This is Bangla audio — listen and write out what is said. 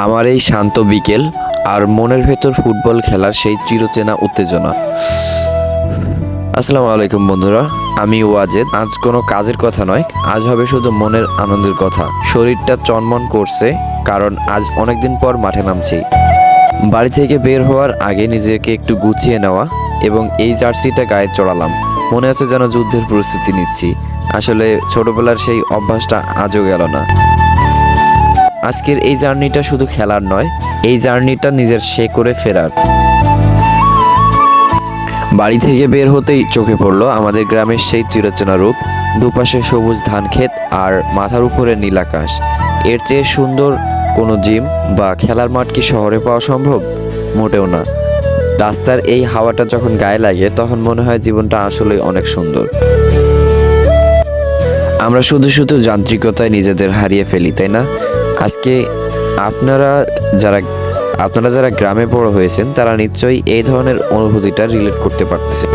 আমার এই শান্ত বিকেল আর মনের ভেতর ফুটবল খেলার সেই চিরচেনা উত্তেজনা। আসসালামু আলাইকুম বন্ধুরা, আমি ওয়াজেদ। আজ কোনো কাজের কথা নয়, আজ হবে শুধু মনের আনন্দের কথা। শরীরটা চনমন করছে, কারণ আজ অনেকদিন পর মাঠে নামছি। বাড়ি থেকে বের হওয়ার আগে নিজেকে একটু গুছিয়ে নেওয়া এবং এই জার্সিটা গায়ে চড়ালাম। মনে হচ্ছে যেন যুদ্ধের প্রস্তুতি নিচ্ছি। আসলে ছোটবেলার সেই অভ্যাসটা আজও গেল না। আজকের এই জার্নিটা শুধু খেলার নয়, এই জার্নিটা নিজের শেকড়ে ফেরার। বাড়ি থেকে বের হতেই চোখে পড়লো আমাদের গ্রামের সেই চিরচেনা রূপ। দুপাশে সবুজ ধান ক্ষেত আর মাথার উপরে নীল আকাশ। এর চেয়ে সুন্দর কোনো জিম বা খেলার মাঠ কি শহরে পাওয়া সম্ভব? মোটেও না। রাস্তার এই হাওয়াটা যখন গায়ে লাগে তখন মনে হয় জীবনটা আসলেই অনেক সুন্দর। আমরা শুধু শুধু যান্ত্রিকতায় নিজেদের হারিয়ে ফেলি, তাই না? আজকে আপনারা যারা গ্রামে বড় হয়েছেন তারা নিশ্চয়ই এই ধরনের অনুভূতিটা রিলেট করতে পারতেছে।